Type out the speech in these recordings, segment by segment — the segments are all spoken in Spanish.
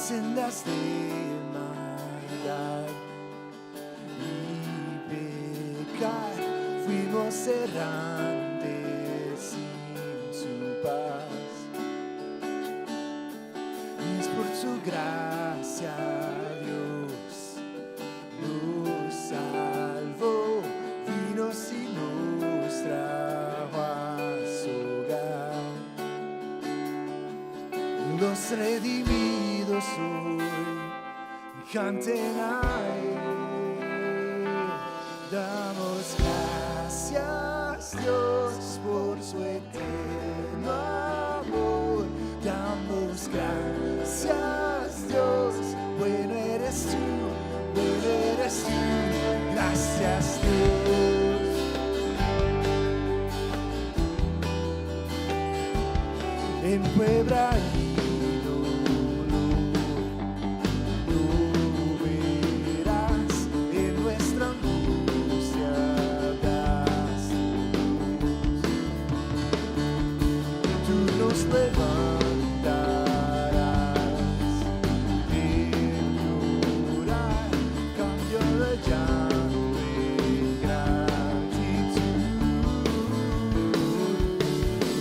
sendas de maldad y pecar, fuimos errantes sin su paz. Y es por su gracia Dios nos salvó, vino y nos trajo a su hogar. Los redimidos hoy canten a Él. Damos gracias Dios por su eterno amor. Damos gracias Dios, bueno eres tú, gracias Dios. En Puebla y dolor, verás en nuestra angustia das luz. Tú nos levantarás de llorar, cambio de llanto en gratitud.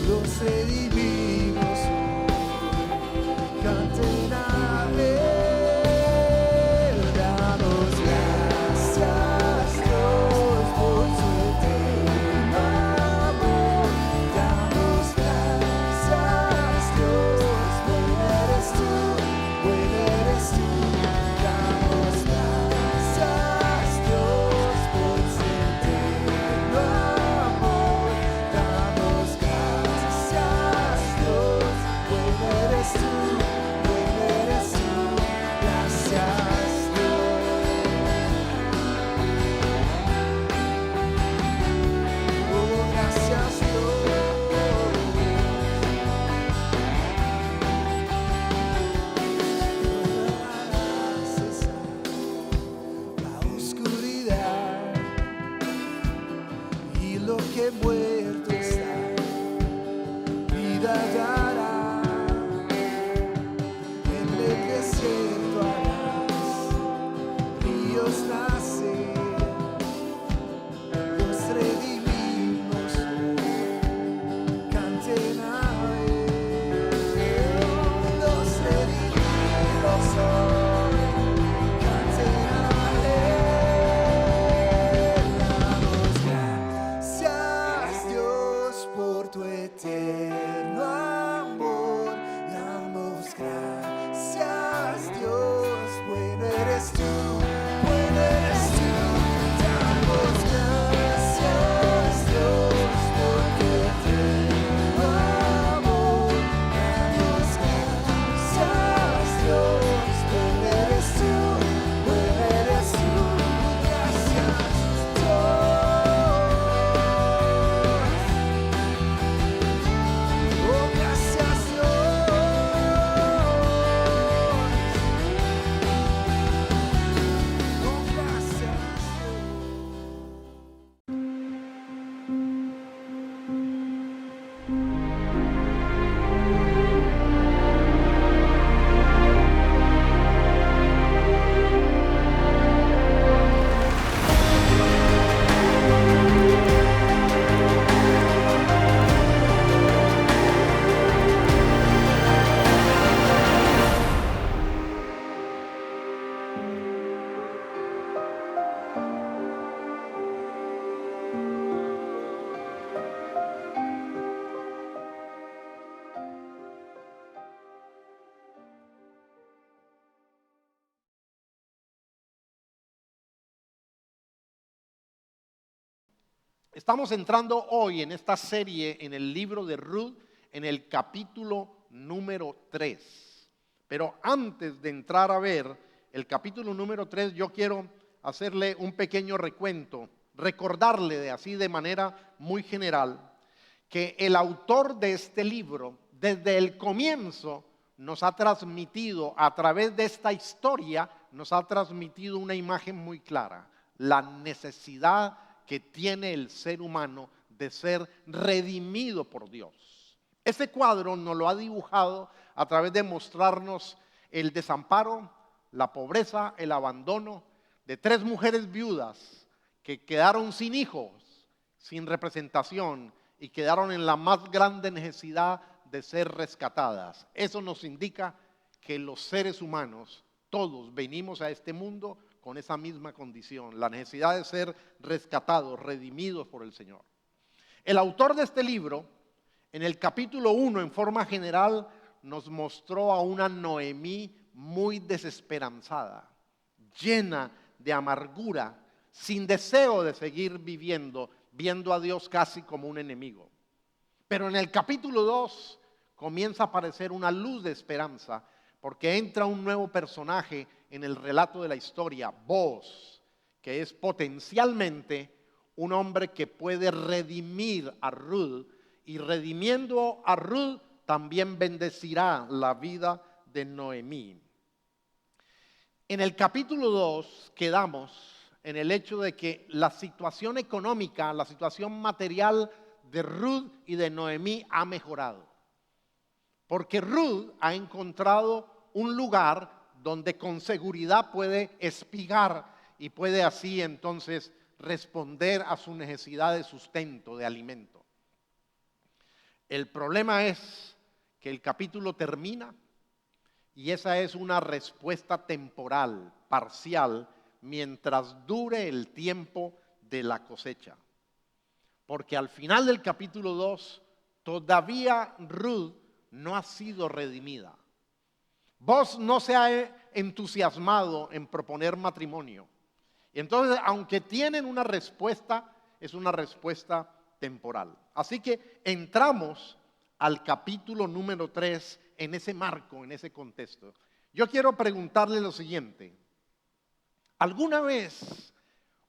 Los redimimos hoy, canten a Él. Damos gracias Dios por su eterno amor. Damos gracias Dios, bueno eres tú, damos gracias Dios por su eterno amor. Damos gracias Dios, bueno eres tú, gracias Dios. Oh, gracias Dios. La oscuridad y lo que muerto está, vida dará. En el desierto harás ríos nacer. Los redimimos hoy, canten a Él. Los redimidos hoy, canten a Él. Damos gracias Dios por tu eterno amor. Damos gracias Dios, bueno eres tú, damos gracias Dios por tu eterno amor. Damos gracias Dios, bueno eres tú, gracias Dios. Oh, gracias Dios. Oh, gracias Estamos entrando hoy en esta serie en el libro de Ruth, en el capítulo número 3. Pero antes de entrar a ver el capítulo número 3, yo quiero hacerle un pequeño recuento, recordarle de manera muy general que el autor de este libro, desde el comienzo, nos ha transmitido a través de esta historia, nos ha transmitido una imagen muy clara, la necesidad que tiene el ser humano de ser redimido por Dios. Este cuadro nos lo ha dibujado a través de mostrarnos el desamparo, la pobreza, el abandono de 3 mujeres viudas que quedaron sin hijos, sin representación y quedaron en la más grande necesidad de ser rescatadas. Eso nos indica que los seres humanos, todos venimos a este mundo con esa misma condición, la necesidad de ser rescatados, redimidos por el Señor. El autor de este libro, en el capítulo 1, en forma general, nos mostró a una Noemí muy desesperanzada, llena de amargura, sin deseo de seguir viviendo, viendo a Dios casi como un enemigo. Pero en el capítulo 2 comienza a aparecer una luz de esperanza, porque entra un nuevo personaje en el relato de la historia, Boaz, que es potencialmente un hombre que puede redimir a Ruth, y redimiendo a Ruth también bendecirá la vida de Noemí. En el capítulo 2 quedamos en el hecho de que la situación económica, la situación material de Ruth y de Noemí ha mejorado. Porque Ruth ha encontrado un lugar donde con seguridad puede espigar y puede así entonces responder a su necesidad de sustento, de alimento. El problema es que el capítulo termina y esa es una respuesta temporal, parcial, mientras dure el tiempo de la cosecha. Porque al final del capítulo 2, todavía Ruth no ha sido redimida. Boaz no se ha entusiasmado en proponer matrimonio. Y entonces, aunque tienen una respuesta, es una respuesta temporal. Así que entramos al capítulo número 3 en ese marco, en ese contexto. Yo quiero preguntarle lo siguiente. ¿Alguna vez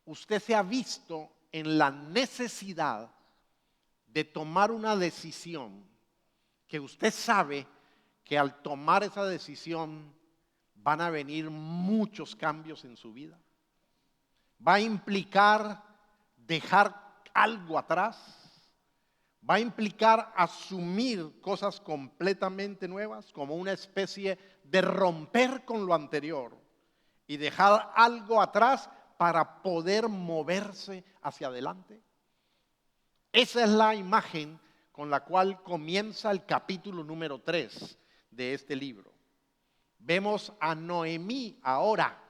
usted se ha visto en la necesidad de tomar una decisión que usted sabe que al tomar esa decisión van a venir muchos cambios en su vida? Va a implicar dejar algo atrás, va a implicar asumir cosas completamente nuevas, como una especie de romper con lo anterior y dejar algo atrás para poder moverse hacia adelante. Esa es la imagen con la cual comienza el capítulo número 3 de este libro. Vemos a Noemí ahora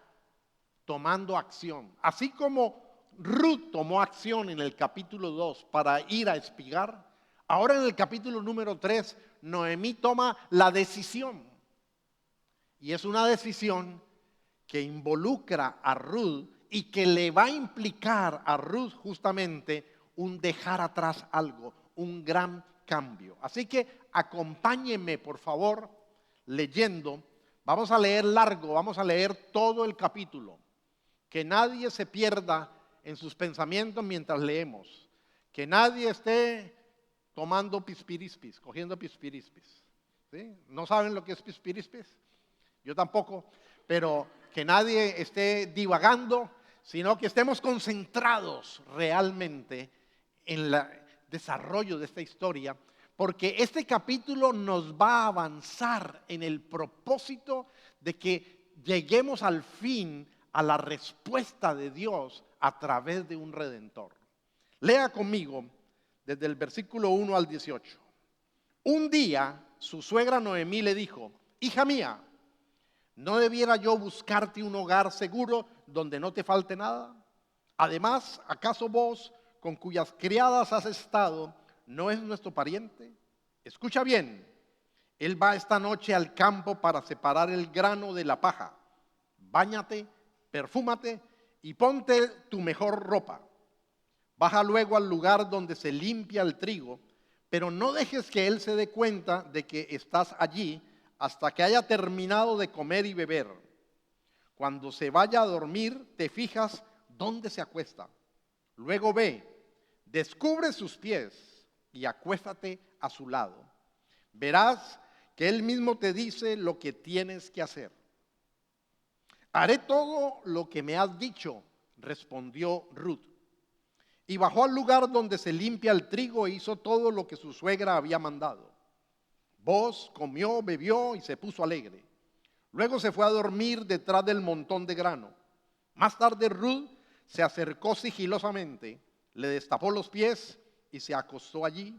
tomando acción. Así como Ruth tomó acción en el capítulo 2 para ir a espigar, ahora en el capítulo número 3, Noemí toma la decisión. Y es una decisión que involucra a Ruth y que le va a implicar a Ruth justamente un dejar atrás algo, un gran cambio. Así que acompáñenme por favor leyendo. Vamos a leer largo, vamos a leer todo el capítulo. Que nadie se pierda en sus pensamientos mientras leemos. Que nadie esté tomando pispirispis, cogiendo pispirispis. ¿Sí? ¿No saben lo que es pispirispis? Yo tampoco, pero que nadie esté divagando, sino que estemos concentrados realmente en el desarrollo de esta historia, porque este capítulo nos va a avanzar en el propósito de que lleguemos al fin a la respuesta de Dios a través de un redentor. Lea conmigo desde el versículo 1 al 18. Un día su suegra Noemí le dijo: hija mía, ¿no debiera yo buscarte un hogar seguro donde no te falte nada? Además, ¿acaso vos, con cuyas criadas has estado, no es nuestro pariente? Escucha bien, él va esta noche al campo para separar el grano de la paja. Báñate, perfúmate y ponte tu mejor ropa. Baja luego al lugar donde se limpia el trigo, pero no dejes que él se dé cuenta de que estás allí hasta que haya terminado de comer y beber. Cuando se vaya a dormir, te fijas dónde se acuesta. Luego ve, descubre sus pies y acuéstate a su lado. Verás que él mismo te dice lo que tienes que hacer. Haré todo lo que me has dicho, respondió Ruth. Y bajó al lugar donde se limpia el trigo e hizo todo lo que su suegra había mandado. Boaz comió, bebió y se puso alegre. Luego se fue a dormir detrás del montón de grano. Más tarde Ruth se acercó sigilosamente, le destapó los pies y se acostó allí.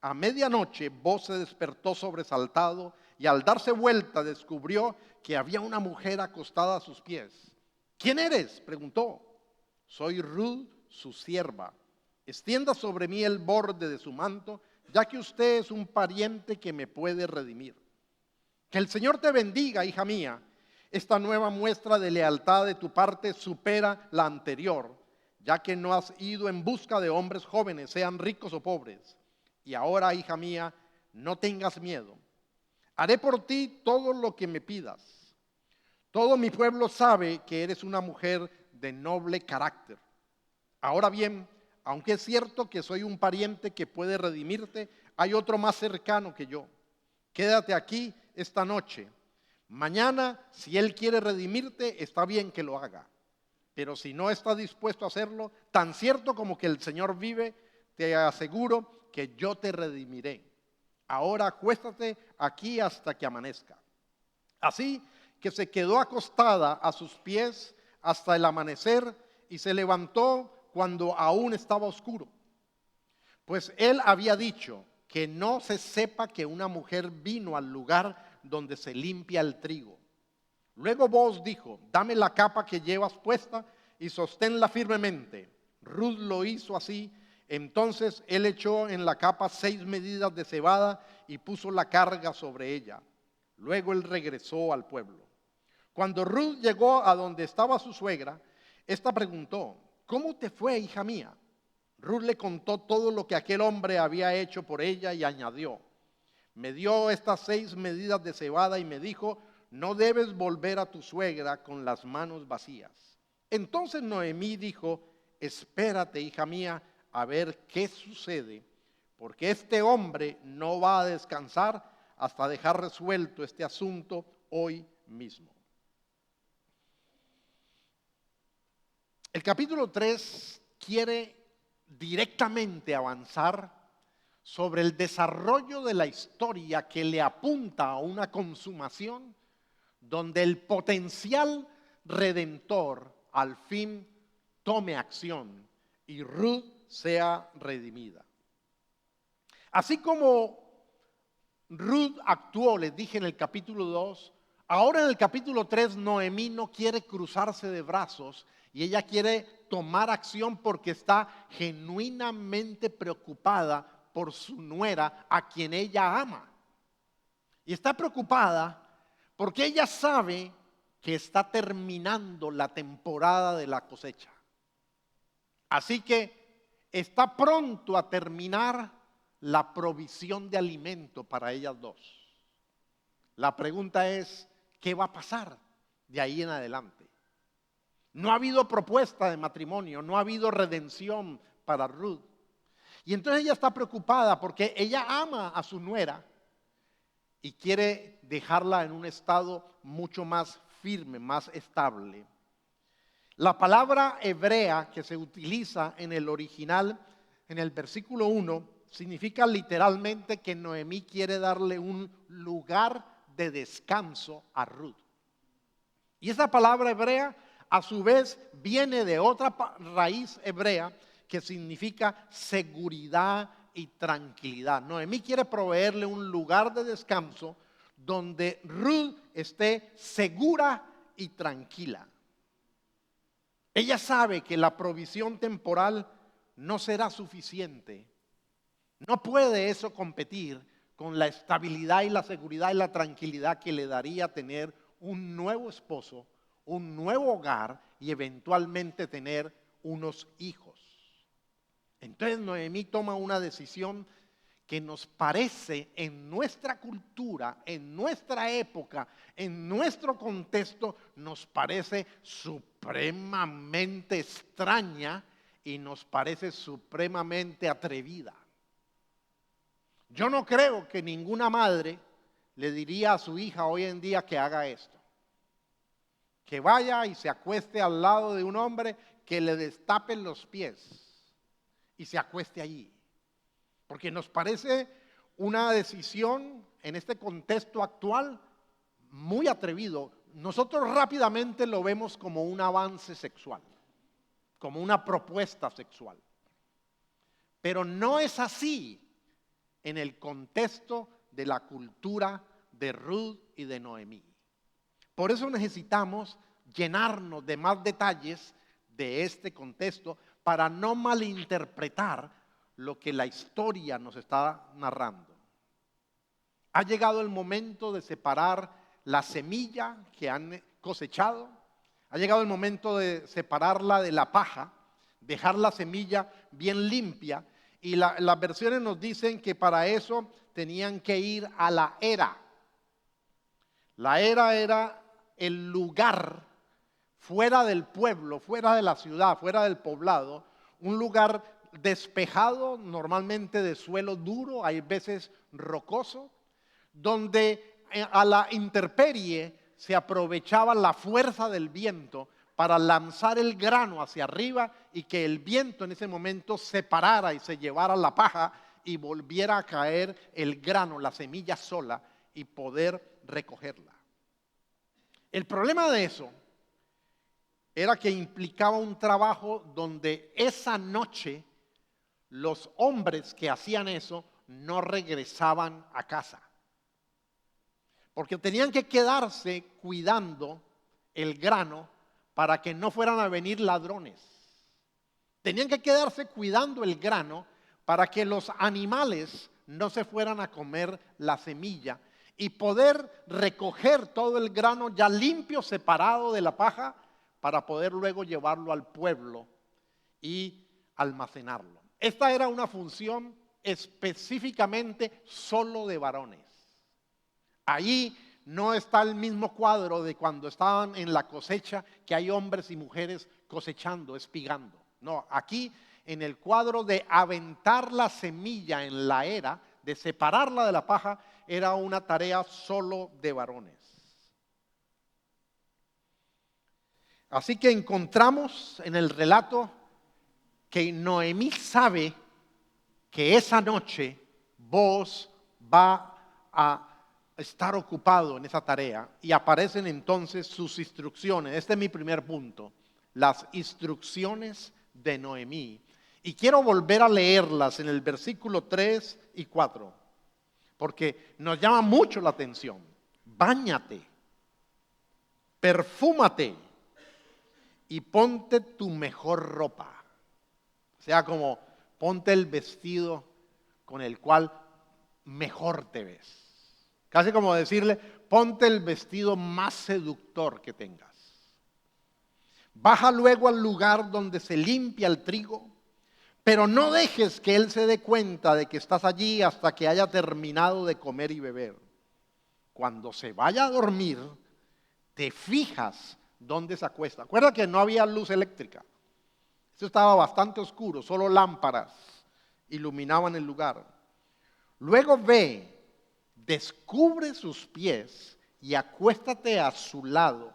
A medianoche Boaz se despertó sobresaltado y al darse vuelta descubrió que había una mujer acostada a sus pies. ¿Quién eres?, preguntó. Soy Ruth, su sierva. Extienda sobre mí el borde de su manto, ya que usted es un pariente que me puede redimir. Que el Señor te bendiga, hija mía. Esta nueva muestra de lealtad de tu parte supera la anterior, ya que no has ido en busca de hombres jóvenes, sean ricos o pobres. Y ahora, hija mía, no tengas miedo. Haré por ti todo lo que me pidas. Todo mi pueblo sabe que eres una mujer de noble carácter. Ahora bien, aunque es cierto que soy un pariente que puede redimirte, hay otro más cercano que yo. Quédate aquí esta noche. Mañana, si él quiere redimirte, está bien que lo haga. Pero si no está dispuesto a hacerlo, tan cierto como que el Señor vive, te aseguro que yo te redimiré. Ahora acuéstate aquí hasta que amanezca. Así que se quedó acostada a sus pies hasta el amanecer y se levantó cuando aún estaba oscuro. Pues él había dicho que no se sepa que una mujer vino al lugar donde se limpia el trigo. Luego Boaz dijo: dame la capa que llevas puesta y sosténla firmemente. Ruth lo hizo así. Entonces él echó en la capa 6 medidas de cebada y puso la carga sobre ella. Luego él regresó al pueblo. Cuando Ruth llegó a donde estaba su suegra, ésta preguntó: ¿cómo te fue, hija mía? Ruth le contó todo lo que aquel hombre había hecho por ella y añadió: me dio estas 6 medidas de cebada y me dijo: no debes volver a tu suegra con las manos vacías. Entonces Noemí dijo: espérate, hija mía, a ver qué sucede, porque este hombre no va a descansar hasta dejar resuelto este asunto hoy mismo. El capítulo 3 quiere directamente avanzar sobre el desarrollo de la historia que le apunta a una consumación donde el potencial redentor al fin tome acción y Ruth sea redimida. Así como Ruth actuó, les dije en el capítulo 2, ahora en el capítulo 3 Noemí no quiere cruzarse de brazos y ella quiere tomar acción porque está genuinamente preocupada por su nuera a quien ella ama. Y está preocupada porque ella sabe que está terminando la temporada de la cosecha. Así que está pronto a terminar la provisión de alimento para ellas dos. La pregunta es: ¿qué va a pasar de ahí en adelante? No ha habido propuesta de matrimonio, no ha habido redención para Ruth. Y entonces ella está preocupada porque ella ama a su nuera y quiere dejarla en un estado mucho más firme, más estable. La palabra hebrea que se utiliza en el original, en el versículo 1, significa literalmente que Noemí quiere darle un lugar de descanso a Ruth. Y esa palabra hebrea a su vez viene de otra raíz hebrea que significa seguridad y tranquilidad. Noemí quiere proveerle un lugar de descanso donde Ruth esté segura y tranquila. Ella sabe que la provisión temporal no será suficiente. No puede eso competir con la estabilidad y la seguridad y la tranquilidad que le daría tener un nuevo esposo, un nuevo hogar y eventualmente tener unos hijos. Entonces Noemí toma una decisión que nos parece en nuestra cultura, en nuestra época, en nuestro contexto, nos parece supremamente extraña y nos parece supremamente atrevida. Yo no creo que ninguna madre le diría a su hija hoy en día que haga esto. Que vaya y se acueste al lado de un hombre que le destape los pies y se acueste allí. Porque nos parece una decisión en este contexto actual muy atrevido, nosotros rápidamente lo vemos como un avance sexual, como una propuesta sexual. Pero no es así en el contexto de la cultura de Ruth y de Noemí. Por eso necesitamos llenarnos de más detalles de este contexto para no malinterpretar lo que la historia nos está narrando. Ha llegado el momento de separar la semilla que han cosechado. Ha llegado el momento de separarla de la paja, dejar la semilla bien limpia. Y las versiones nos dicen que para eso tenían que ir a la era. La era era el lugar fuera del pueblo, fuera de la ciudad, fuera del poblado, un lugar despejado, normalmente de suelo duro, hay veces rocoso, donde a la intemperie se aprovechaba la fuerza del viento para lanzar el grano hacia arriba y que el viento en ese momento separara y se llevara la paja y volviera a caer el grano, la semilla sola y poder recogerla. El problema de eso era que implicaba un trabajo donde esa noche los hombres que hacían eso no regresaban a casa, porque tenían que quedarse cuidando el grano para que no fueran a venir ladrones. Tenían que quedarse cuidando el grano para que los animales no se fueran a comer la semilla y poder recoger todo el grano ya limpio, separado de la paja, para poder luego llevarlo al pueblo y almacenarlo. Esta era una función específicamente solo de varones. Allí no está el mismo cuadro de cuando estaban en la cosecha, que hay hombres y mujeres cosechando, espigando. No, aquí en el cuadro de aventar la semilla en la era, de separarla de la paja, era una tarea solo de varones. Así que encontramos en el relato que Noemí sabe que esa noche Booz va a estar ocupado en esa tarea y aparecen entonces sus instrucciones. Este es mi primer punto, las instrucciones de Noemí. Y quiero volver a leerlas en el versículo 3 y 4, porque nos llama mucho la atención. Báñate, perfúmate y ponte tu mejor ropa. O sea, como ponte el vestido con el cual mejor te ves. Casi como decirle, ponte el vestido más seductor que tengas. Baja luego al lugar donde se limpia el trigo, pero no dejes que él se dé cuenta de que estás allí hasta que haya terminado de comer y beber. Cuando se vaya a dormir, te fijas dónde se acuesta. Acuerda que no había luz eléctrica. Esto estaba bastante oscuro, solo lámparas iluminaban el lugar. Luego ve, descubre sus pies y acuéstate a su lado.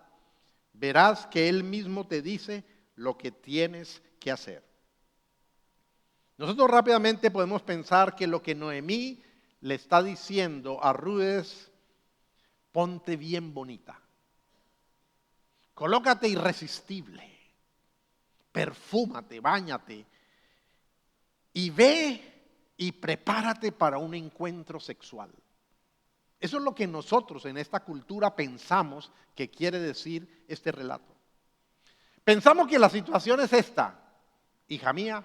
Verás que él mismo te dice lo que tienes que hacer. Nosotros rápidamente podemos pensar que lo que Noemí le está diciendo a Ruth es: ponte bien bonita, colócate irresistible, perfúmate, báñate y ve y prepárate para un encuentro sexual. Eso es lo que nosotros en esta cultura pensamos que quiere decir este relato. Pensamos que la situación es esta: hija mía,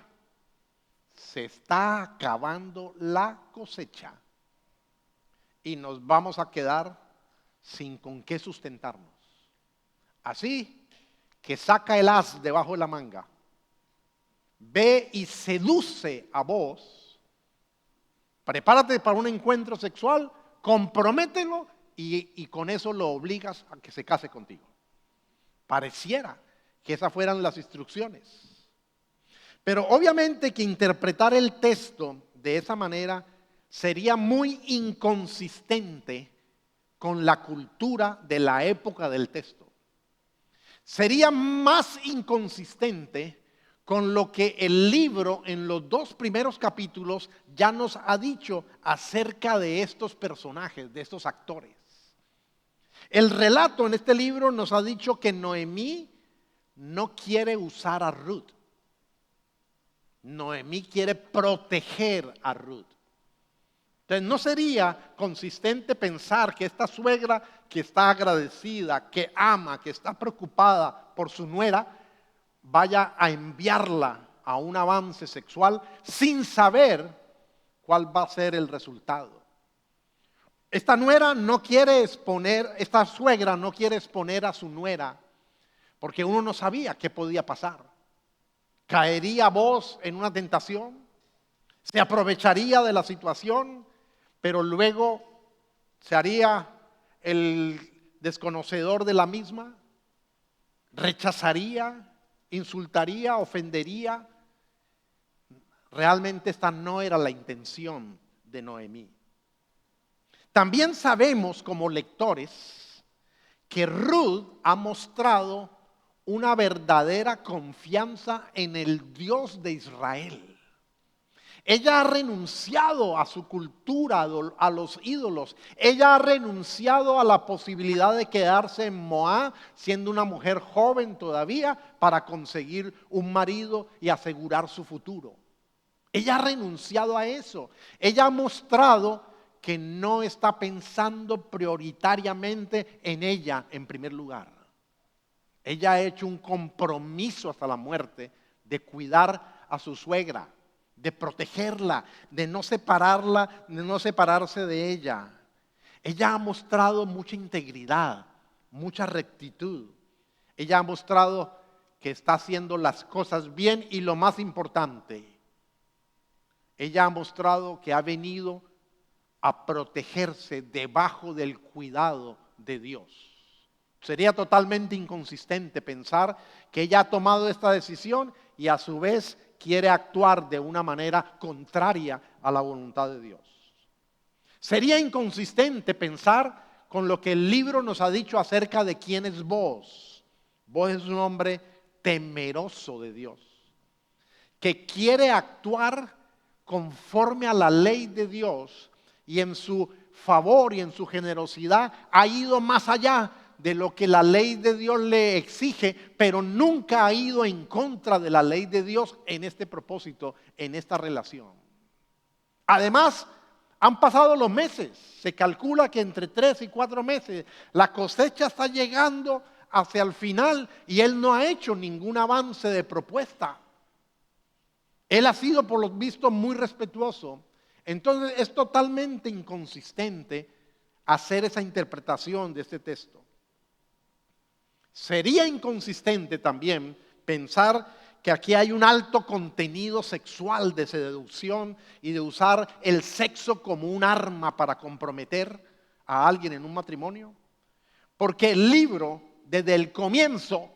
se está acabando la cosecha y nos vamos a quedar sin con qué sustentarnos. Así que saca el as debajo de la manga, ve y seduce a Booz, prepárate para un encuentro sexual, compromételo y con eso lo obligas a que se case contigo. Pareciera que esas fueran las instrucciones. Pero obviamente que interpretar el texto de esa manera sería muy inconsistente con la cultura de la época del texto. Sería más inconsistente con lo que el libro en los 2 primeros capítulos ya nos ha dicho acerca de estos personajes, de estos actores. El relato en este libro nos ha dicho que Noemí no quiere usar a Ruth. Noemí quiere proteger a Ruth. Entonces no sería consistente pensar que esta suegra que está agradecida, que ama, que está preocupada por su nuera, vaya a enviarla a un avance sexual sin saber cuál va a ser el resultado. Esta suegra no quiere exponer a su nuera porque uno no sabía qué podía pasar. ¿Caería Booz en una tentación? ¿Se aprovecharía de la situación? Pero luego se haría el desconocedor de la misma, rechazaría, insultaría, ofendería. Realmente esta no era la intención de Noemí. También sabemos como lectores que Ruth ha mostrado una verdadera confianza en el Dios de Israel. Ella ha renunciado a su cultura, a los ídolos. Ella ha renunciado a la posibilidad de quedarse en Moab, siendo una mujer joven todavía, para conseguir un marido y asegurar su futuro. Ella ha renunciado a eso. Ella ha mostrado que no está pensando prioritariamente en ella en primer lugar. Ella ha hecho un compromiso hasta la muerte de cuidar a su suegra, de protegerla, de no separarla, de no separarse de ella. Ella ha mostrado mucha integridad, mucha rectitud. Ella ha mostrado que está haciendo las cosas bien y lo más importante, ella ha mostrado que ha venido a protegerse debajo del cuidado de Dios. Sería totalmente inconsistente pensar que ella ha tomado esta decisión y a su vez quiere actuar de una manera contraria a la voluntad de Dios. Sería inconsistente pensar con lo que el libro nos ha dicho acerca de quién es Booz. Booz es un hombre temeroso de Dios, que quiere actuar conforme a la ley de Dios y en su favor y en su generosidad ha ido más allá de lo que la ley de Dios le exige, pero nunca ha ido en contra de la ley de Dios en este propósito, en esta relación. Además, han pasado los meses, se calcula que entre 3 y 4 meses la cosecha está llegando hacia el final y él no ha hecho ningún avance de propuesta. Él ha sido por lo visto muy respetuoso. Entonces es totalmente inconsistente hacer esa interpretación de este texto. Sería inconsistente también pensar que aquí hay un alto contenido sexual de seducción y de usar el sexo como un arma para comprometer a alguien en un matrimonio. Porque el libro, desde el comienzo,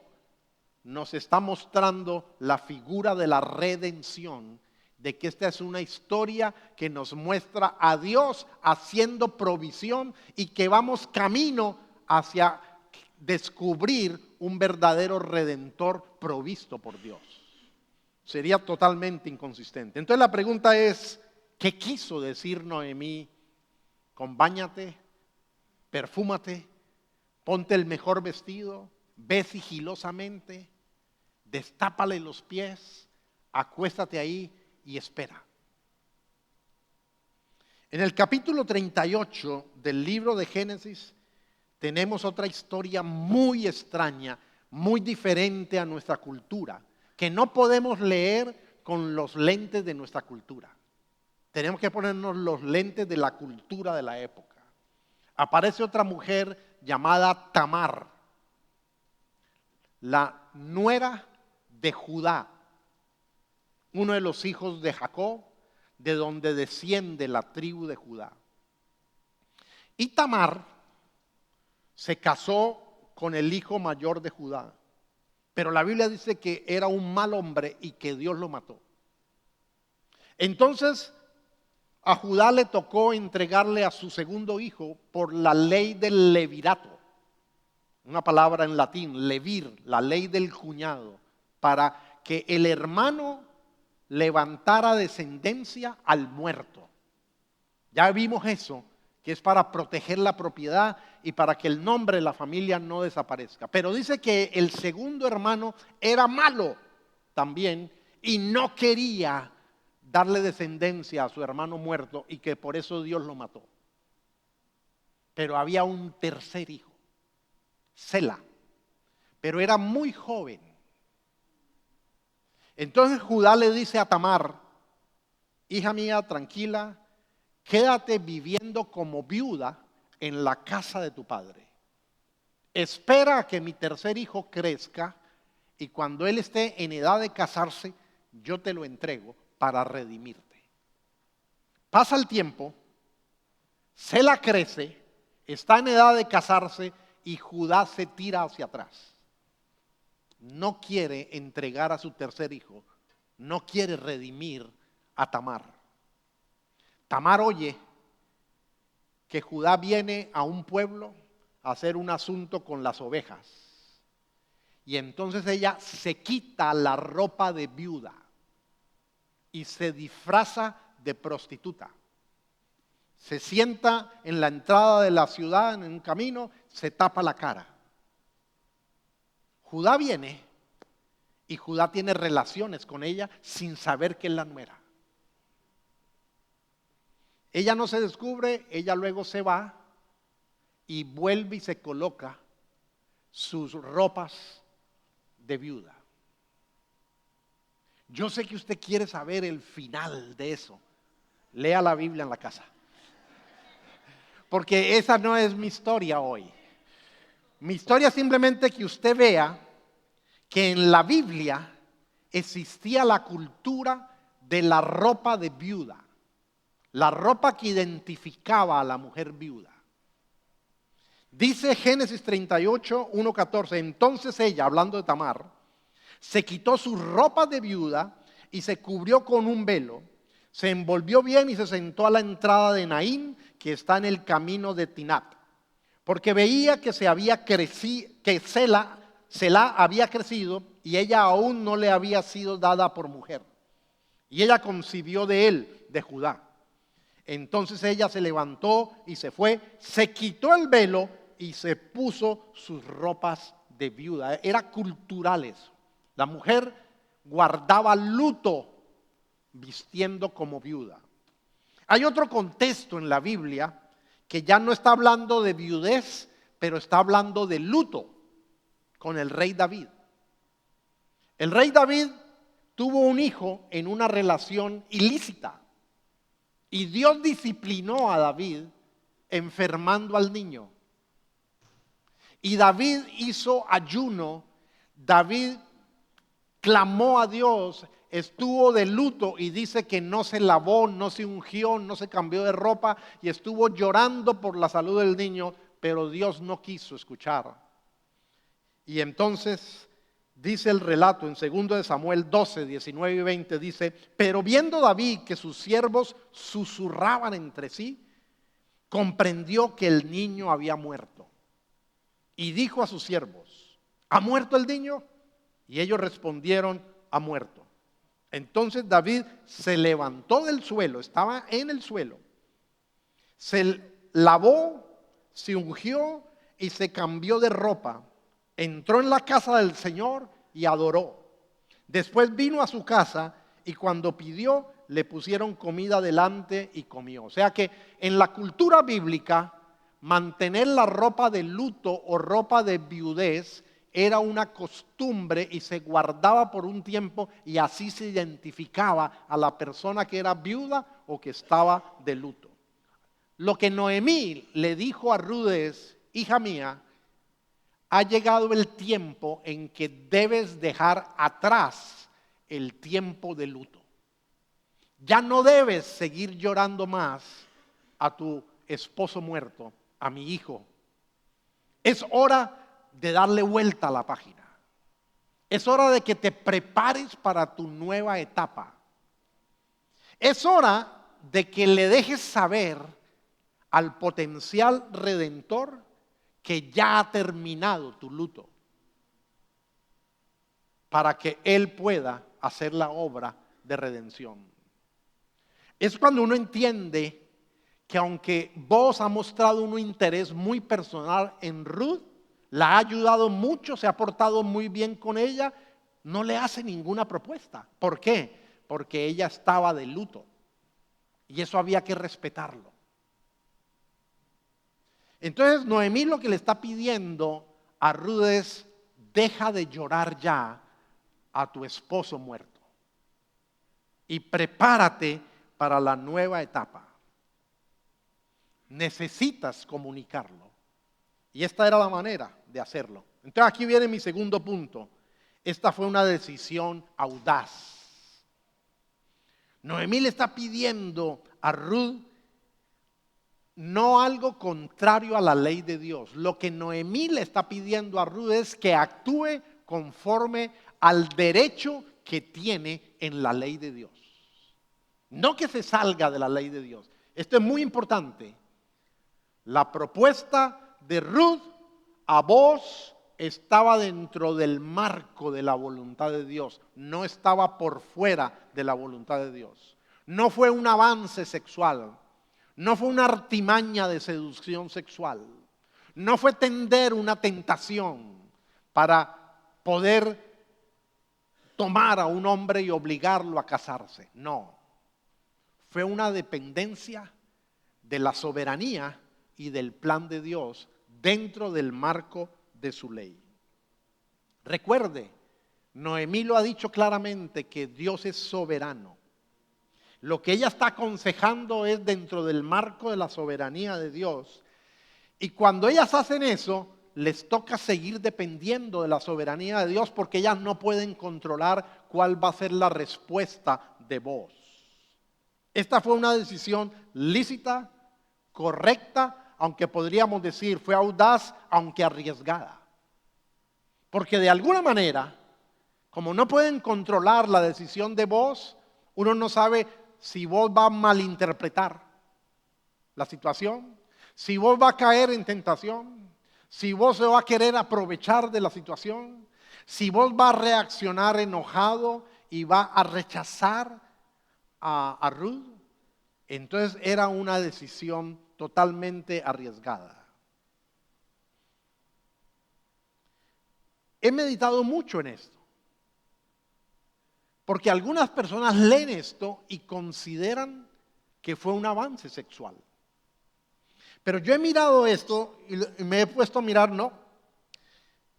nos está mostrando la figura de la redención, de que esta es una historia que nos muestra a Dios haciendo provisión y que vamos camino hacia descubrir un verdadero redentor provisto por Dios. Sería totalmente inconsistente. Entonces la pregunta es, ¿qué quiso decir Noemí con báñate, perfúmate, ponte el mejor vestido, ve sigilosamente, destápale los pies, acuéstate ahí y espera? En el capítulo 38 del libro de Génesis tenemos otra historia muy extraña, muy diferente a nuestra cultura, que no podemos leer con los lentes de nuestra cultura. Tenemos que ponernos los lentes de la cultura de la época. Aparece otra mujer llamada Tamar, la nuera de Judá, uno de los hijos de Jacob, de donde desciende la tribu de Judá. Y Tamar se casó con el hijo mayor de Judá, pero la Biblia dice que era un mal hombre y que Dios lo mató. Entonces a Judá le tocó entregarle a su segundo hijo por la ley del levirato, una palabra en latín, levir, la ley del cuñado, para que el hermano levantara descendencia al muerto. Ya vimos eso que es para proteger la propiedad y para que el nombre de la familia no desaparezca. Pero dice que el segundo hermano era malo también y no quería darle descendencia a su hermano muerto y que por eso Dios lo mató. Pero había un tercer hijo, Sela, pero era muy joven. Entonces Judá le dice a Tamar: hija mía, tranquila, quédate viviendo como viuda en la casa de tu padre. Espera a que mi tercer hijo crezca y cuando él esté en edad de casarse, yo te lo entrego para redimirte. Pasa el tiempo, Sela crece, está en edad de casarse y Judá se tira hacia atrás. No quiere entregar a su tercer hijo, no quiere redimir a Tamar. Tamar oye que Judá viene a un pueblo a hacer un asunto con las ovejas. Y entonces ella se quita la ropa de viuda y se disfraza de prostituta. Se sienta en la entrada de la ciudad, en un camino, se tapa la cara. Judá viene y Judá tiene relaciones con ella sin saber que es la nuera. Ella no se descubre, ella luego se va y vuelve y se coloca sus ropas de viuda. Yo sé que usted quiere saber el final de eso. Lea la Biblia en la casa. Porque esa no es mi historia hoy. Mi historia es simplemente que usted vea que en la Biblia existía la cultura de la ropa de viuda. La ropa que identificaba a la mujer viuda. Dice Génesis 38, 1-14. Entonces ella, hablando de Tamar, se quitó sus ropas de viuda y se cubrió con un velo. Se envolvió bien y se sentó a la entrada de Naín, que está en el camino de Tinat. Porque veía que Selá había crecido y ella aún no le había sido dada por mujer. Y ella concibió de él, de Judá. Entonces ella se levantó y se fue, se quitó el velo y se puso sus ropas de viuda. Era cultural eso. La mujer guardaba luto vistiendo como viuda. Hay otro contexto en la Biblia que ya no está hablando de viudez, pero está hablando de luto con el rey David. El rey David tuvo un hijo en una relación ilícita. Y Dios disciplinó a David enfermando al niño. Y David hizo ayuno, David clamó a Dios, estuvo de luto y dice que no se lavó, no se ungió, no se cambió de ropa y estuvo llorando por la salud del niño, pero Dios no quiso escuchar. Y entonces dice el relato en 2 de Samuel 12, 19 y 20, dice: pero viendo David que sus siervos susurraban entre sí, comprendió que el niño había muerto. Y dijo a sus siervos: ¿ha muerto el niño? Y ellos respondieron: ha muerto. Entonces David se levantó del suelo, estaba en el suelo, se lavó, se ungió y se cambió de ropa. Entró en la casa del Señor y adoró. Después vino a su casa y cuando pidió le pusieron comida delante y comió. O sea que en la cultura bíblica mantener la ropa de luto o ropa de viudez era una costumbre y se guardaba por un tiempo y así se identificaba a la persona que era viuda o que estaba de luto. Lo que Noemí le dijo a Ruth es: hija mía, ha llegado el tiempo en que debes dejar atrás el tiempo de luto. Ya no debes seguir llorando más a tu esposo muerto, a mi hijo. Es hora de darle vuelta a la página. Es hora de que te prepares para tu nueva etapa. Es hora de que le dejes saber al potencial redentor que ya ha terminado tu luto, para que Él pueda hacer la obra de redención. Es cuando uno entiende que aunque Boaz ha mostrado un interés muy personal en Ruth, la ha ayudado mucho, se ha portado muy bien con ella, no le hace ninguna propuesta. ¿Por qué? Porque ella estaba de luto y eso había que respetarlo. Entonces Noemí lo que le está pidiendo a Ruth es: deja de llorar ya a tu esposo muerto y prepárate para la nueva etapa. Necesitas comunicarlo. Y esta era la manera de hacerlo. Entonces aquí viene mi segundo punto. Esta fue una decisión audaz. Noemí le está pidiendo a Ruth no algo contrario a la ley de Dios. Lo que Noemí le está pidiendo a Ruth es que actúe conforme al derecho que tiene en la ley de Dios. No que se salga de la ley de Dios. Esto es muy importante. La propuesta de Ruth a Boaz estaba dentro del marco de la voluntad de Dios, no estaba por fuera de la voluntad de Dios. No fue un avance sexual, no fue una artimaña de seducción sexual, no fue tender una tentación para poder tomar a un hombre y obligarlo a casarse. No, fue una dependencia de la soberanía y del plan de Dios dentro del marco de su ley. Recuerde, Noemí lo ha dicho claramente, que Dios es soberano. Lo que ella está aconsejando es dentro del marco de la soberanía de Dios. Y cuando ellas hacen eso, les toca seguir dependiendo de la soberanía de Dios, porque ellas no pueden controlar cuál va a ser la respuesta de Boaz. Esta fue una decisión lícita, correcta, aunque podríamos decir fue audaz, aunque arriesgada. Porque de alguna manera, como no pueden controlar la decisión de Boaz, uno no sabe si Boaz va a malinterpretar la situación, si Boaz va a caer en tentación, si Boaz se va a querer aprovechar de la situación, si Boaz va a reaccionar enojado y va a rechazar a Ruth. Entonces era una decisión totalmente arriesgada. He meditado mucho en esto, porque algunas personas leen esto y consideran que fue un avance sexual. Pero yo he mirado esto y me he puesto a mirar, no.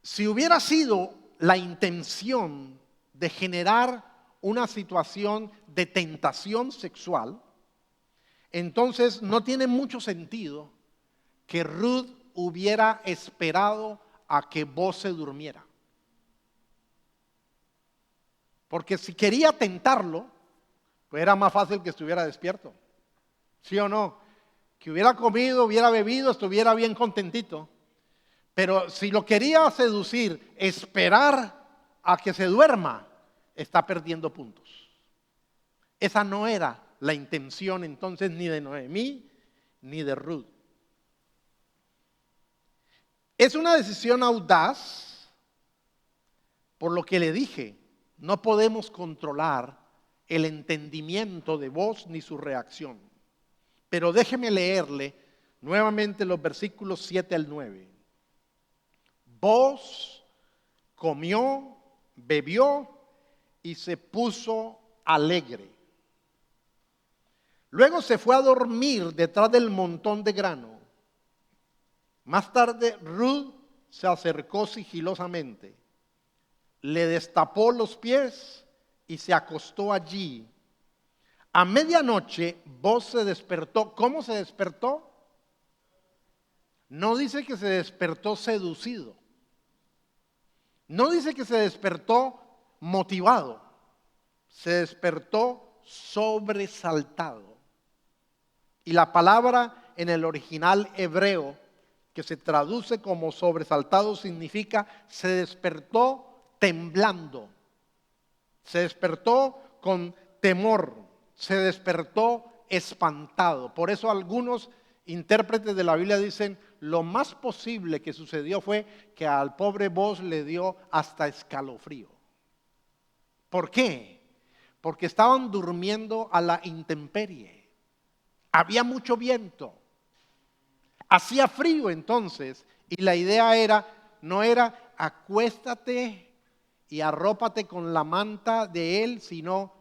Si hubiera sido la intención de generar una situación de tentación sexual, entonces no tiene mucho sentido que Ruth hubiera esperado a que Boaz se durmiera. Porque si quería tentarlo, pues era más fácil que estuviera despierto. ¿Sí o no? Que hubiera comido, hubiera bebido, estuviera bien contentito. Pero si lo quería seducir, esperar a que se duerma, está perdiendo puntos. Esa no era la intención entonces ni de Noemí ni de Ruth. Es una decisión audaz, por lo que le dije, no podemos controlar el entendimiento de Boaz ni su reacción. Pero déjeme leerle nuevamente los versículos 7 al 9. Boaz comió, bebió y se puso alegre. Luego se fue a dormir detrás del montón de grano. Más tarde Ruth se acercó sigilosamente, le destapó los pies y se acostó allí. A medianoche Boaz se despertó. ¿Cómo se despertó? No dice que se despertó seducido. No dice que se despertó motivado. Se despertó sobresaltado. Y la palabra en el original hebreo que se traduce como sobresaltado significa se despertó temblando, se despertó con temor, se despertó espantado. Por eso algunos intérpretes de la Biblia dicen lo más posible que sucedió fue que al pobre Boaz le dio hasta escalofrío. ¿Por qué? Porque estaban durmiendo a la intemperie, había mucho viento, hacía frío entonces, y la idea no era acuéstate y arrópate con la manta de él, sino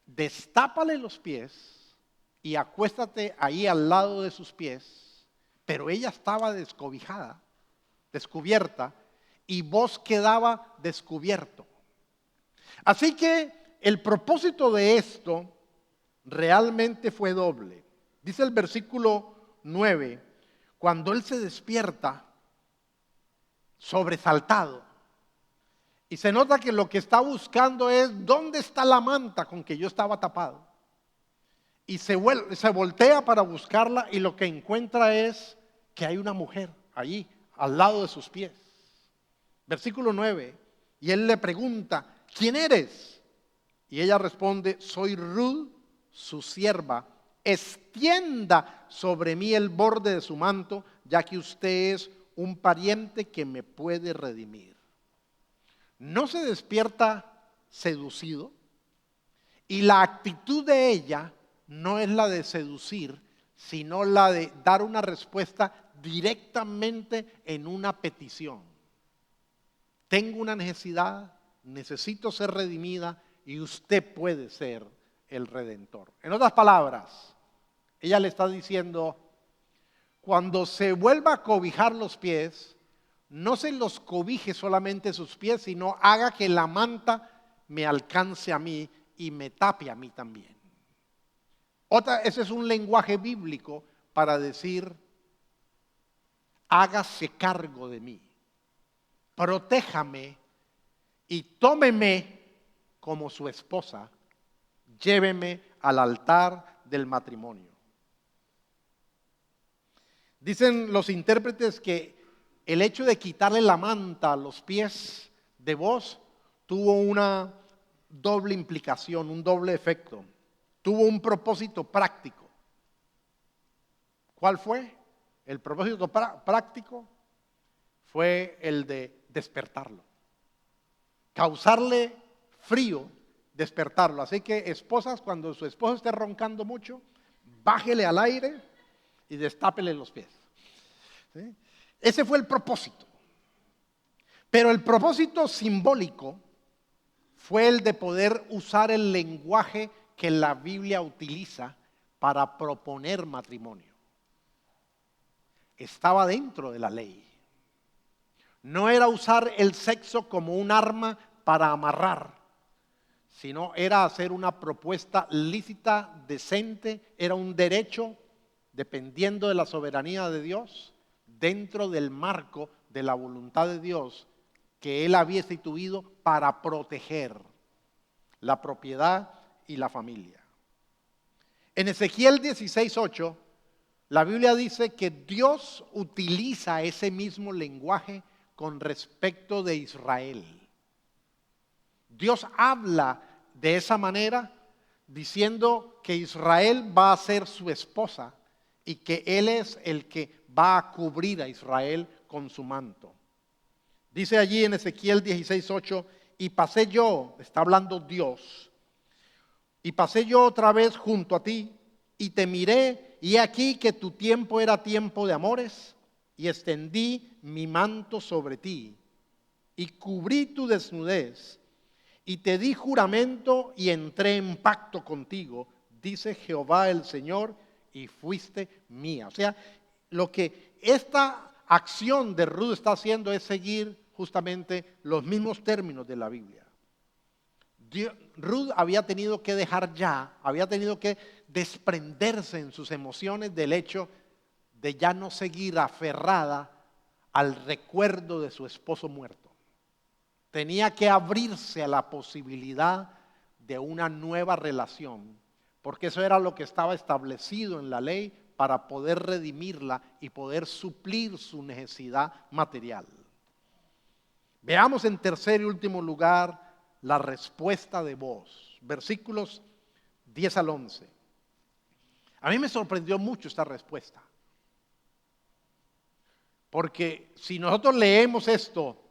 destápale los pies y acuéstate ahí al lado de sus pies. Pero ella estaba descobijada, descubierta, y vos quedaba descubierto. Así que el propósito de esto realmente fue doble. Dice el versículo 9, cuando él se despierta, sobresaltado, y se nota que lo que está buscando es ¿dónde está la manta con que yo estaba tapado? Y se voltea para buscarla, y lo que encuentra es que hay una mujer allí al lado de sus pies. Versículo 9, y él le pregunta, ¿quién eres? Y ella responde, soy Ruth, su sierva. Extienda sobre mí el borde de su manto, ya que usted es un pariente que me puede redimir. No se despierta seducido, y la actitud de ella no es la de seducir, sino la de dar una respuesta directamente en una petición. Tengo una necesidad, necesito ser redimida y usted puede ser el redentor. En otras palabras, ella le está diciendo, cuando se vuelva a cobijar los pies, no se los cobije solamente sus pies, sino haga que la manta me alcance a mí y me tape a mí también. Ese es un lenguaje bíblico para decir, hágase cargo de mí, protéjame y tómeme como su esposa, lléveme al altar del matrimonio. Dicen los intérpretes que el hecho de quitarle la manta a los pies de vos tuvo una doble implicación, un doble efecto. Tuvo un propósito práctico. ¿Cuál fue? El propósito práctico fue el de despertarlo. Causarle frío, despertarlo. Así que esposas, cuando su esposo esté roncando mucho, bájele al aire y destápele los pies. ¿Sí? Ese fue el propósito. Pero el propósito simbólico fue el de poder usar el lenguaje que la Biblia utiliza para proponer matrimonio. Estaba dentro de la ley. No era usar el sexo como un arma para amarrar, sino era hacer una propuesta lícita, decente, era un derecho, dependiendo de la soberanía de Dios, dentro del marco de la voluntad de Dios que Él había instituido para proteger la propiedad y la familia. En Ezequiel 16:8, la Biblia dice que Dios utiliza ese mismo lenguaje con respecto de Israel. Dios habla de esa manera diciendo que Israel va a ser su esposa y que Él es el que va a cubrir a Israel con su manto. Dice allí en Ezequiel 16:8, y pasé yo, está hablando Dios, y pasé yo otra vez junto a ti y te miré, y aquí que tu tiempo era tiempo de amores, y extendí mi manto sobre ti y cubrí tu desnudez y te di juramento y entré en pacto contigo, dice Jehová el Señor, y fuiste mía. O sea, lo que esta acción de Ruth está haciendo es seguir justamente los mismos términos de la Biblia. Ruth había tenido que dejar había tenido que desprenderse en sus emociones del hecho de ya no seguir aferrada al recuerdo de su esposo muerto. Tenía que abrirse a la posibilidad de una nueva relación, porque eso era lo que estaba establecido en la ley para poder redimirla y poder suplir su necesidad material. Veamos en tercer y último lugar la respuesta de Booz, versículos 10 al 11. A mí me sorprendió mucho esta respuesta, porque si nosotros leemos esto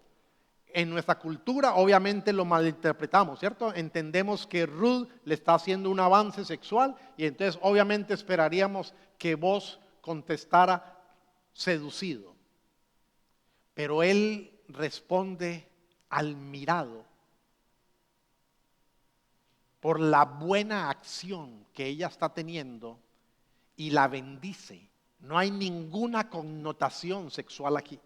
en nuestra cultura obviamente lo malinterpretamos, ¿cierto? Entendemos que Ruth le está haciendo un avance sexual y entonces obviamente esperaríamos que vos contestara seducido. Pero él responde admirado por la buena acción que ella está teniendo y la bendice. No hay ninguna connotación sexual aquí.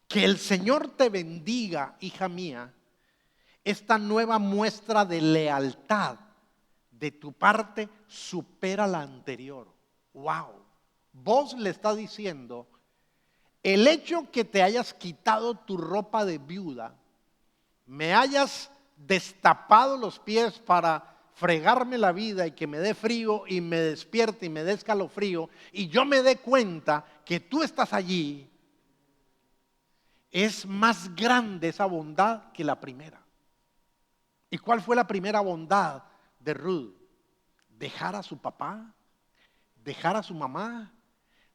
Que el Señor te bendiga, hija mía, esta nueva muestra de lealtad de tu parte supera la anterior. Wow. Vos le estás diciendo, el hecho que te hayas quitado tu ropa de viuda, me hayas destapado los pies para fregarme la vida y que me dé frío y me despierte y me dé escalofrío y yo me dé cuenta que tú estás allí, es más grande esa bondad que la primera. ¿Y cuál fue la primera bondad de Ruth? Dejar a su papá, dejar a su mamá,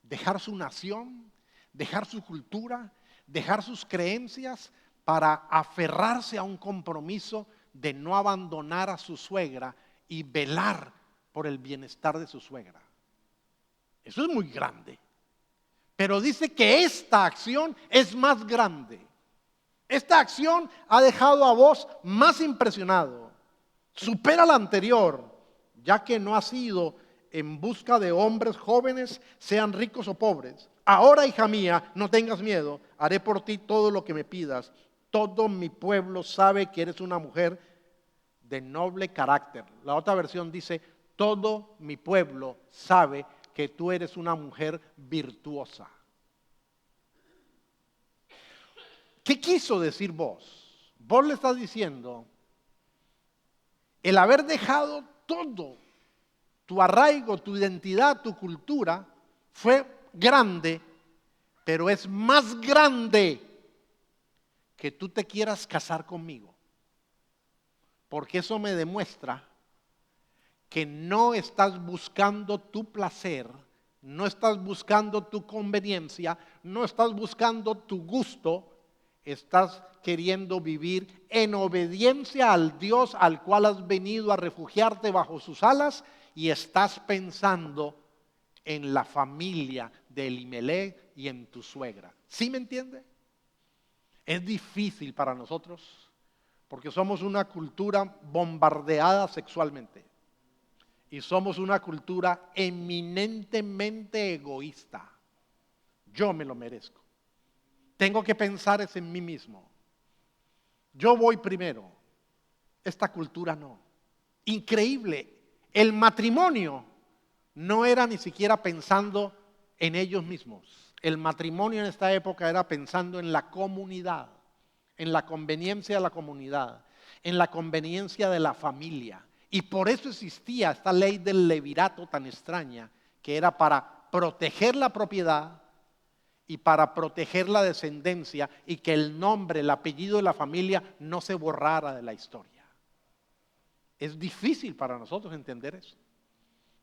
dejar su nación, dejar su cultura, dejar sus creencias para aferrarse a un compromiso de no abandonar a su suegra y velar por el bienestar de su suegra. Eso es muy grande. Pero dice que esta acción es más grande. Esta acción ha dejado a vos más impresionado. Supera la anterior, ya que no ha sido en busca de hombres jóvenes, sean ricos o pobres. Ahora, hija mía, no tengas miedo, haré por ti todo lo que me pidas. Todo mi pueblo sabe que eres una mujer de noble carácter. La otra versión dice, todo mi pueblo sabe que tú eres una mujer virtuosa. ¿Qué quiso decir vos? Vos le estás diciendo, el haber dejado todo, tu arraigo, tu identidad, tu cultura, fue grande, pero es más grande que tú te quieras casar conmigo. Porque eso me demuestra que no estás buscando tu placer, no estás buscando tu conveniencia, no estás buscando tu gusto, estás queriendo vivir en obediencia al Dios al cual has venido a refugiarte bajo sus alas y estás pensando en la familia de Elimelech y en tu suegra. ¿Sí me entiende? Es difícil para nosotros porque somos una cultura bombardeada sexualmente. Y somos una cultura eminentemente egoísta. Yo me lo merezco. Tengo que pensar es en mí mismo. Yo voy primero. Esta cultura no. Increíble. El matrimonio no era ni siquiera pensando en ellos mismos. El matrimonio en esta época era pensando en la comunidad, en la conveniencia de la comunidad, en la conveniencia de la familia. Y por eso existía esta ley del levirato tan extraña, que era para proteger la propiedad y para proteger la descendencia y que el nombre, el apellido de la familia no se borrara de la historia. Es difícil para nosotros entender eso,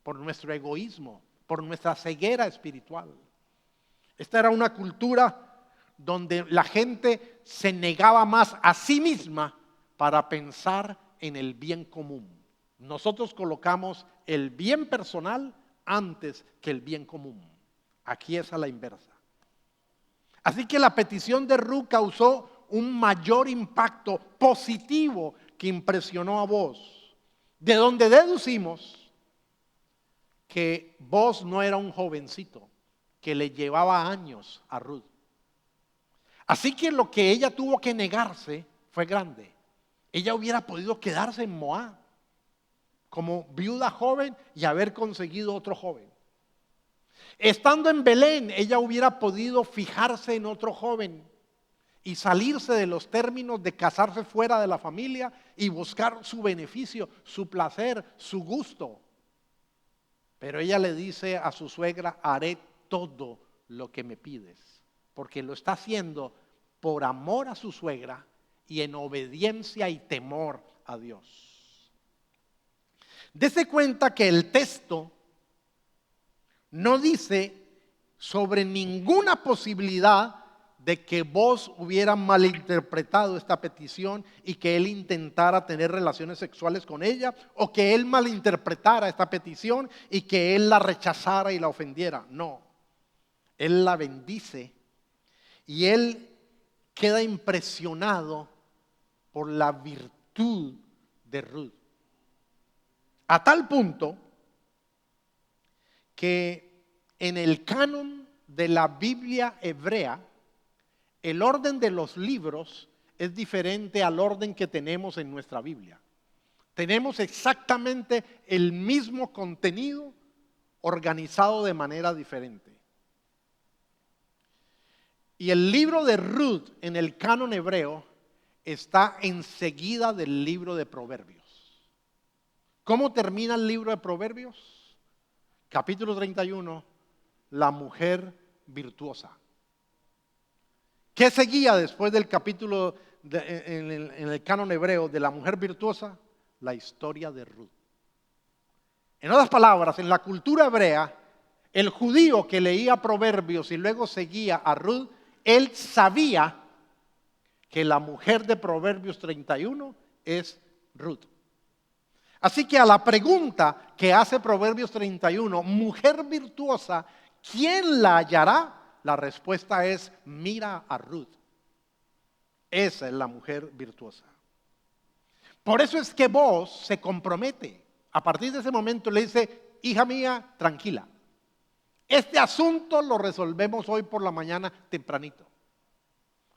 por nuestro egoísmo, por nuestra ceguera espiritual. Esta era una cultura donde la gente se negaba más a sí misma para pensar en el bien común. Nosotros colocamos el bien personal antes que el bien común. Aquí es a la inversa. Así que la petición de Ruth causó un mayor impacto positivo que impresionó a vos, de donde deducimos que vos no era un jovencito, que le llevaba años a Ruth. Así que lo que ella tuvo que negarse fue grande. Ella hubiera podido quedarse en Moab como viuda joven y haber conseguido otro joven. Estando en Belén, ella hubiera podido fijarse en otro joven y salirse de los términos de casarse fuera de la familia y buscar su beneficio, su placer, su gusto. Pero ella le dice a su suegra, haré todo lo que me pides, porque lo está haciendo por amor a su suegra y en obediencia y temor a Dios. Dese cuenta que el texto no dice sobre ninguna posibilidad de que vos hubiera malinterpretado esta petición y que él intentara tener relaciones sexuales con ella, o que él malinterpretara esta petición y que él la rechazara y la ofendiera. No, él la bendice y él queda impresionado por la virtud de Ruth. A tal punto que en el canon de la Biblia hebrea, el orden de los libros es diferente al orden que tenemos en nuestra Biblia. Tenemos exactamente el mismo contenido organizado de manera diferente. Y el libro de Ruth en el canon hebreo está enseguida del libro de Proverbios. ¿Cómo termina el libro de Proverbios? Capítulo 31, la mujer virtuosa. ¿Qué seguía después del capítulo en el canon hebreo de la mujer virtuosa? La historia de Ruth. En otras palabras, en la cultura hebrea, el judío que leía Proverbios y luego seguía a Ruth, él sabía que la mujer de Proverbios 31 es Ruth. Así que a la pregunta que hace Proverbios 31, mujer virtuosa, ¿quién la hallará? La respuesta es: mira a Ruth. Esa es la mujer virtuosa. Por eso es que vos se compromete. A partir de ese momento le dice: hija mía, tranquila. Este asunto lo resolvemos hoy por la mañana tempranito.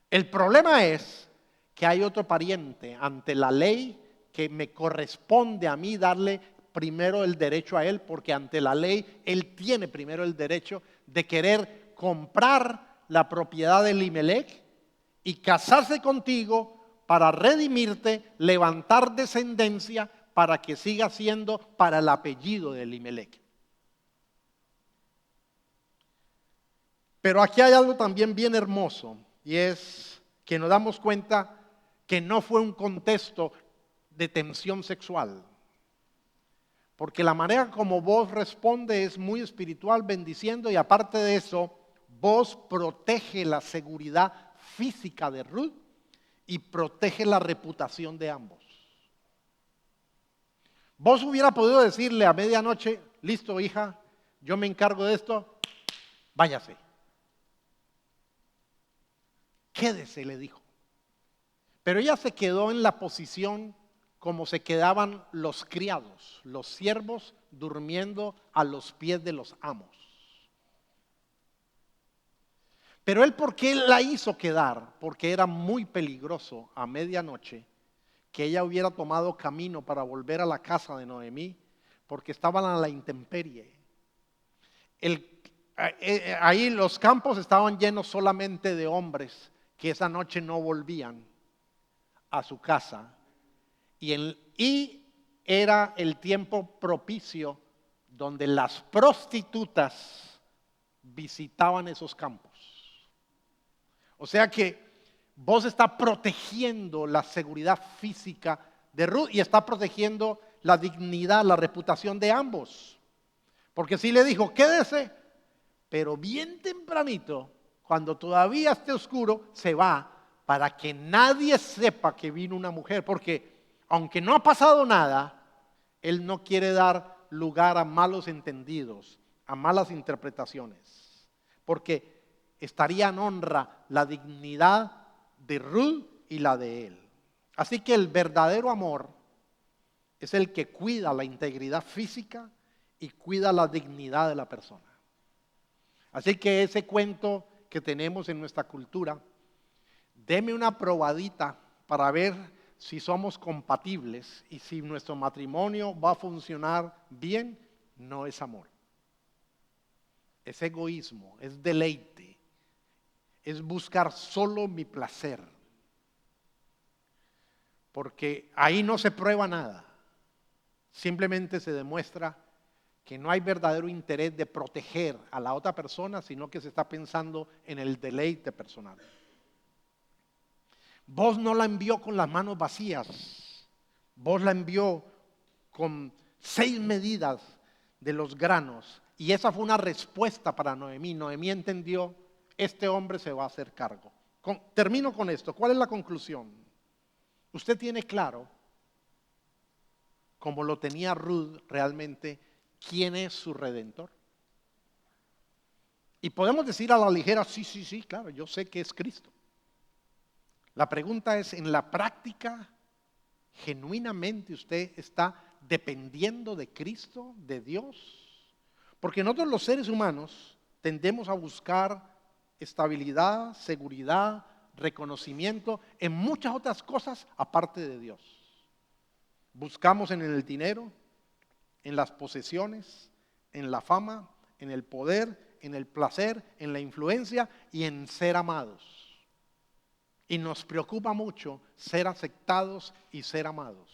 El problema es que hay otro pariente ante la ley que me corresponde a mí darle primero el derecho a él, porque ante la ley él tiene primero el derecho de querer comprar la propiedad de Elimelech y casarse contigo para redimirte, levantar descendencia para que siga siendo para el apellido de Elimelech. Pero aquí hay algo también bien hermoso, y es que nos damos cuenta que no fue un contexto de tensión sexual. Porque la manera como vos responde es muy espiritual, bendiciendo, y aparte de eso, vos protege la seguridad física de Ruth y protege la reputación de ambos. Vos hubiera podido decirle a medianoche: listo, hija, yo me encargo de esto, váyase. Quédese, le dijo. Pero ella se quedó en la posición como se quedaban los criados, los siervos durmiendo a los pies de los amos. Pero él, ¿por qué la hizo quedar? Porque era muy peligroso a medianoche que ella hubiera tomado camino para volver a la casa de Noemí, porque estaban a la intemperie. Ahí los campos estaban llenos solamente de hombres que esa noche no volvían a su casa. Y era el tiempo propicio donde las prostitutas visitaban esos campos. O sea que vos está protegiendo la seguridad física de Ruth y está protegiendo la dignidad, la reputación de ambos. Porque sí le dijo: quédese, pero bien tempranito, cuando todavía esté oscuro, se va, para que nadie sepa que vino una mujer. Porque aunque no ha pasado nada, él no quiere dar lugar a malos entendidos, a malas interpretaciones. Porque estaría en honra la dignidad de Ruth y la de él. Así que el verdadero amor es el que cuida la integridad física y cuida la dignidad de la persona. Así que ese cuento que tenemos en nuestra cultura, deme una probadita para ver si somos compatibles y si nuestro matrimonio va a funcionar bien. No es amor, es egoísmo, es deleite, es buscar solo mi placer. Porque ahí no se prueba nada, simplemente se demuestra que no hay verdadero interés de proteger a la otra persona, sino que se está pensando en el deleite personal. Vos no la envió con las manos vacías, vos la envió con 6 medidas de los granos, y esa fue una respuesta para Noemí. Noemí entendió: este hombre se va a hacer cargo, Termino con esto. ¿Cuál es la conclusión? Usted tiene claro, como lo tenía Ruth realmente, quién es su redentor. Y podemos decir a la ligera, sí, claro, yo sé que es Cristo. La pregunta es, ¿en la práctica, genuinamente usted está dependiendo de Cristo, de Dios? Porque nosotros los seres humanos tendemos a buscar estabilidad, seguridad, reconocimiento en muchas otras cosas aparte de Dios. Buscamos en el dinero, en las posesiones, en la fama, en el poder, en el placer, en la influencia y en ser amados. Y nos preocupa mucho ser aceptados y ser amados.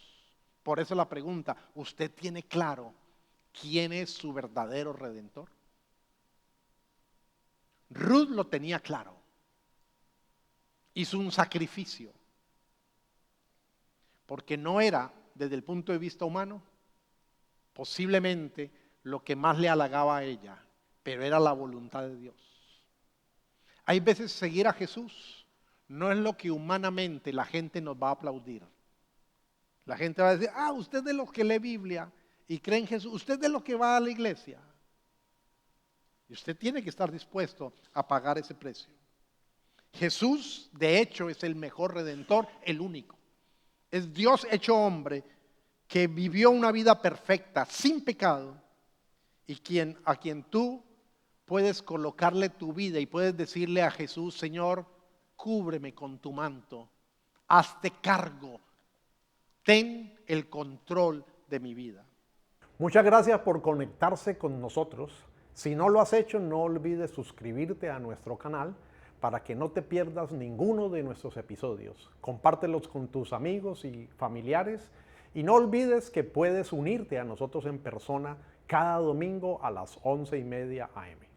Por eso la pregunta, ¿usted tiene claro quién es su verdadero redentor? Ruth lo tenía claro. Hizo un sacrificio. Porque no era, desde el punto de vista humano, posiblemente lo que más le halagaba a ella, pero era la voluntad de Dios. Hay veces seguir a Jesús no es lo que humanamente la gente nos va a aplaudir. La gente va a decir, usted es de los que lee Biblia y cree en Jesús, usted es de los que va a la iglesia. Y usted tiene que estar dispuesto a pagar ese precio. Jesús, de hecho, es el mejor redentor, el único. Es Dios hecho hombre que vivió una vida perfecta, sin pecado, y a quien tú puedes colocarle tu vida y puedes decirle a Jesús, Señor, cúbreme con tu manto, hazte cargo, ten el control de mi vida. Muchas gracias por conectarse con nosotros. Si no lo has hecho, no olvides suscribirte a nuestro canal para que no te pierdas ninguno de nuestros episodios. Compártelos con tus amigos y familiares y no olvides que puedes unirte a nosotros en persona cada domingo a las 11:30 a.m.